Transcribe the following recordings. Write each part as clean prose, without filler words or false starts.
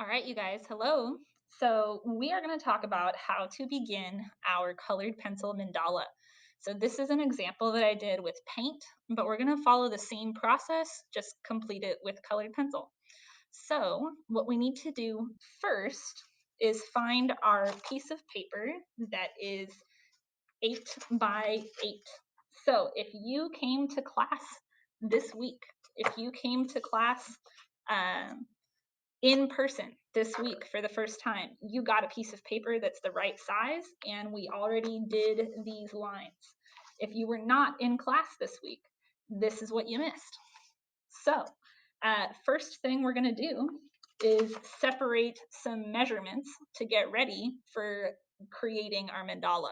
All right, you guys, hello. So, we are going to talk about how to begin our colored pencil mandala. So, this is an example that I did with paint, but we're going to follow the same process, just complete it with colored pencil. So, what we need to do first is find our piece of paper that is 8 by 8. So, if you came to class this week, if you came to class um, in person this week for the first time, you got a piece of paper that's the right size, and we already did these lines. If you were not in class this week, this is what you missed. So, first thing we're going to do is separate some measurements to get ready for creating our mandala.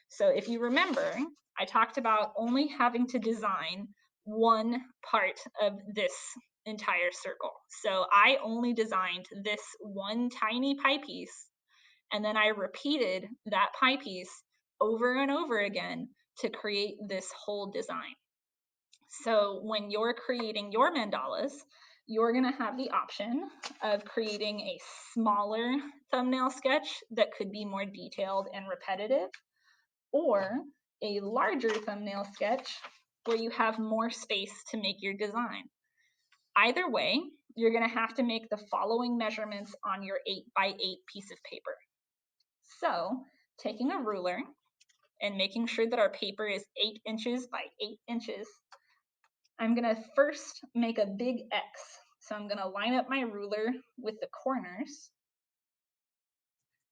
So, if you remember, I talked about only having to design one part of this entire circle. So I only designed this one tiny pie piece, and then I repeated that pie piece over and over again to create this whole design. So when you're creating your mandalas, you're going to have the option of creating a smaller thumbnail sketch that could be more detailed and repetitive, or a larger thumbnail sketch where you have more space to make your design. Either way, you're going to have to make the following measurements on your 8 by 8 piece of paper. So, taking a ruler and making sure that our paper is 8 inches by 8 inches, I'm going to first make a big X. So I'm going to line up my ruler with the corners,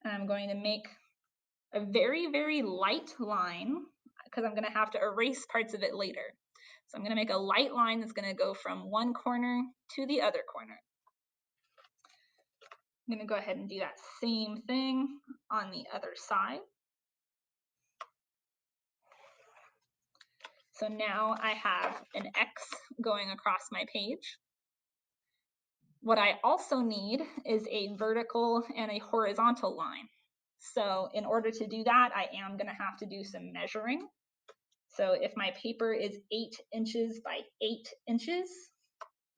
and I'm going to make a very, very light line because I'm going to have to erase parts of it later. So I'm going to make a light line that's going to go from one corner to the other corner. I'm going to go ahead and do that same thing on the other side. So now I have an X going across my page. What I also need is a vertical and a horizontal line. So in order to do that, I am going to have to do some measuring. So if my paper is 8 inches by 8 inches,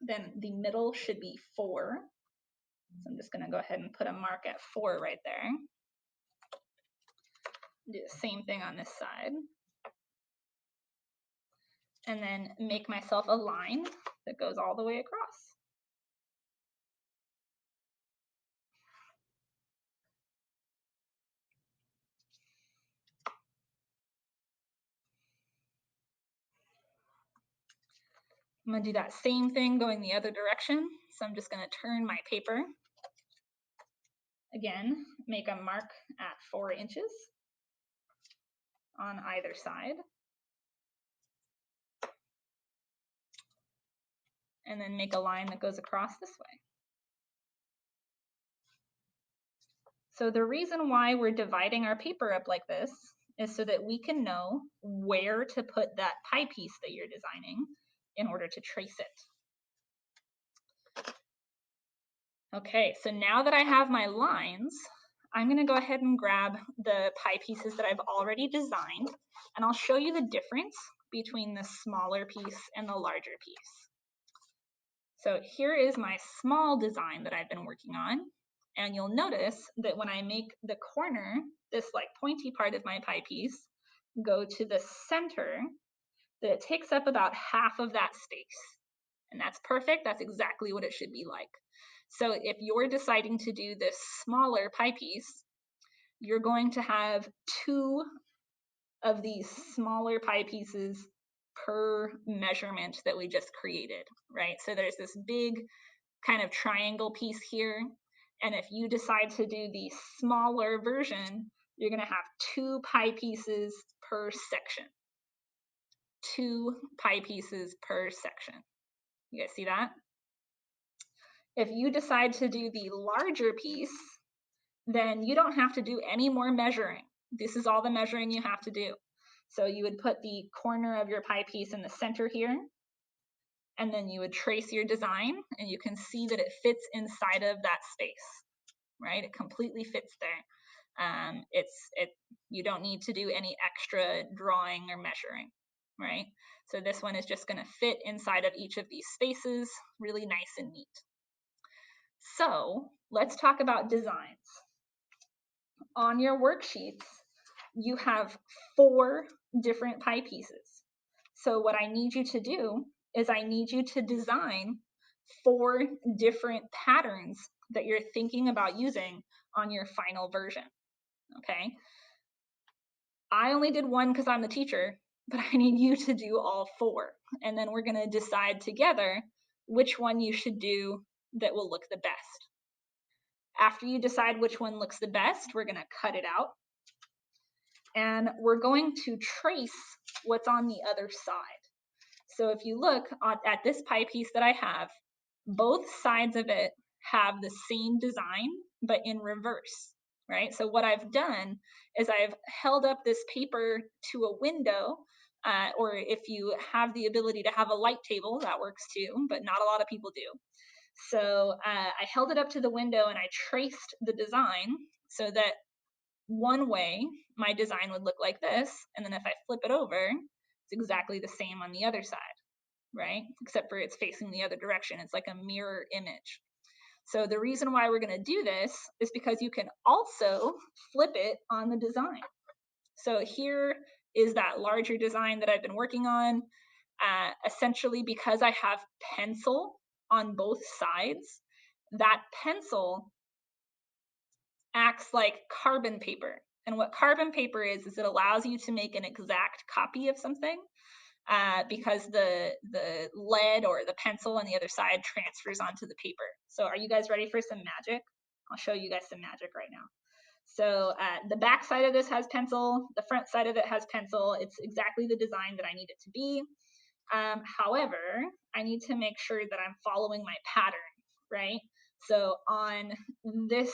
then the middle should be 4. So I'm just going to go ahead and put a mark at 4 right there. Do the same thing on this side. And then make myself a line that goes all the way across. I'm going to do that same thing going the other direction. So I'm just going to turn my paper. Again, make a mark at 4 inches on either side. And then make a line that goes across this way. So the reason why we're dividing our paper up like this is so that we can know where to put that pie piece that you're designing in order to trace it. Okay, so now that I have my lines, I'm going to go ahead and grab the pie pieces that I've already designed, and I'll show you the difference between the smaller piece and the larger piece. So here is my small design that I've been working on, and you'll notice that when I make the corner, this like pointy part of my pie piece, go to the center, that it takes up about half of that space. And that's perfect. That's exactly what it should be like. So if you're deciding to do this smaller pie piece, you're going to have 2 of these smaller pie pieces per measurement that we just created, right? So there's this big kind of triangle piece here. And if you decide to do the smaller version, you're going to have 2 pie pieces per section. 2 pie pieces per section. You guys see that? If you decide to do the larger piece, then you don't have to do any more measuring. This is all the measuring you have to do. So you would put the corner of your pie piece in the center here, and then you would trace your design, and you can see that it fits inside of that space, right? It completely fits there. You don't need to do any extra drawing or measuring, right? So this one is just going to fit inside of each of these spaces, really nice and neat. So let's talk about designs. On your worksheets, you have 4 different pie pieces. So what I need you to do is I need you to design 4 different patterns that you're thinking about using on your final version, okay? I only did one because I'm the teacher, but I need you to do all 4. And then we're gonna decide together which one you should do that will look the best. After you decide which one looks the best, we're gonna cut it out and we're going to trace what's on the other side. So if you look at this pie piece that I have, both sides of it have the same design, but in reverse, right? So what I've done is I've held up this paper to a window, or if you have the ability to have a light table, that works too, but not a lot of people do. So I held it up to the window and I traced the design so that one way my design would look like this, and then if I flip it over, it's exactly the same on the other side, right? Except for it's facing the other direction. It's like a mirror image. So the reason why we're going to do this is because you can also flip it on the design. So here is that larger design that I've been working on. Essentially, because I have pencil on both sides, that pencil acts like carbon paper. And what carbon paper is it allows you to make an exact copy of something, because the lead or the pencil on the other side transfers onto the paper. So are you guys ready for some magic? I'll show you guys some magic right now. So the back side of this has pencil, the front side of it has pencil. It's exactly the design that I need it to be. However, I need to make sure that I'm following my pattern, right? So on this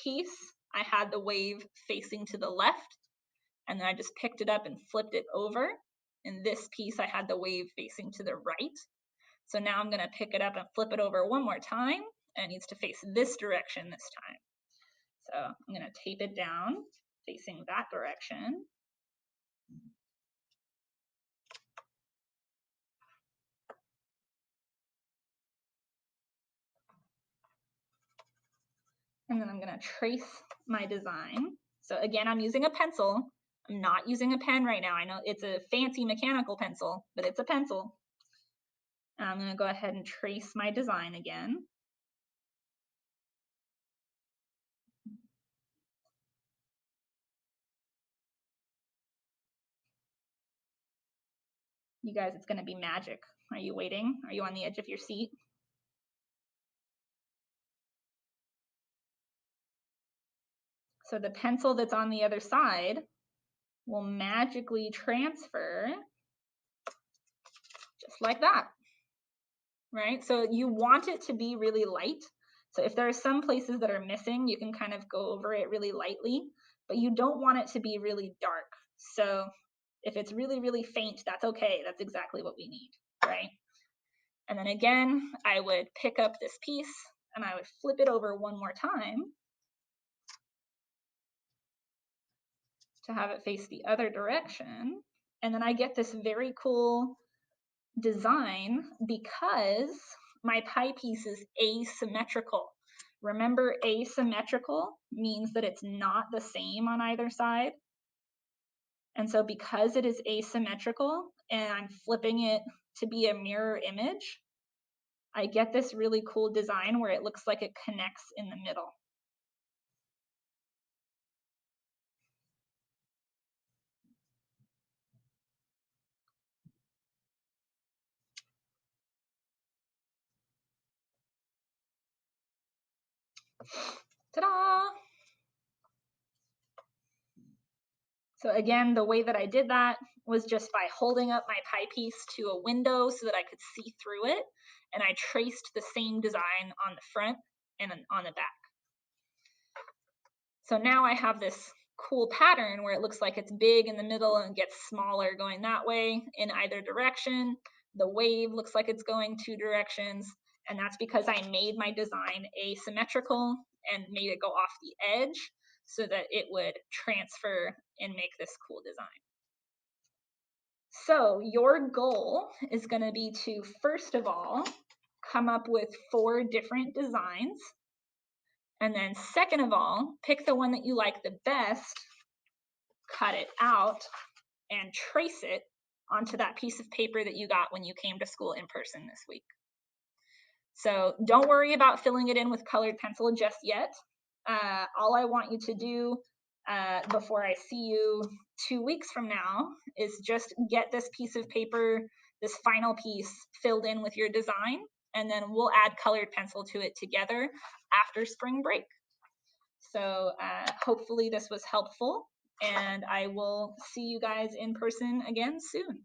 piece, I had the wave facing to the left, and then I just picked it up and flipped it over. In this piece, I had the wave facing to the right. So now I'm gonna pick it up and flip it over one more time, and it needs to face this direction this time. So I'm gonna tape it down, facing that direction. And then I'm gonna trace my design. So again, I'm using a pencil. I'm not using a pen right now. I know it's a fancy mechanical pencil, but it's a pencil. And I'm gonna go ahead and trace my design again. You guys, it's gonna be magic. Are you waiting? Are you on the edge of your seat? So the pencil that's on the other side will magically transfer just like that, right? So you want it to be really light. So if there are some places that are missing, you can kind of go over it really lightly, but you don't want it to be really dark. So if it's really, really faint, that's okay. That's exactly what we need, right? And then again, I would pick up this piece and I would flip it over one more time to have it face the other direction. And then I get this very cool design because my pie piece is asymmetrical. Remember, asymmetrical means that it's not the same on either side. And so because it is asymmetrical and I'm flipping it to be a mirror image, I get this really cool design where it looks like it connects in the middle. Ta-da! So again, the way that I did that was just by holding up my pie piece to a window so that I could see through it, and I traced the same design on the front and on the back. So now I have this cool pattern where it looks like it's big in the middle and gets smaller going that way in either direction. The wave looks like it's going 2 directions, and that's because I made my design asymmetrical and made it go off the edge so that it would transfer and make this cool design. So your goal is going to be to, first of all, come up with 4 different designs. And then second of all, pick the one that you like the best, cut it out, and trace it onto that piece of paper that you got when you came to school in person this week. So don't worry about filling it in with colored pencil just yet. All I want you to do before I see you 2 weeks from now is just get this piece of paper, this final piece, filled in with your design, and then we'll add colored pencil to it together after spring break. So hopefully this was helpful, and I will see you guys in person again soon.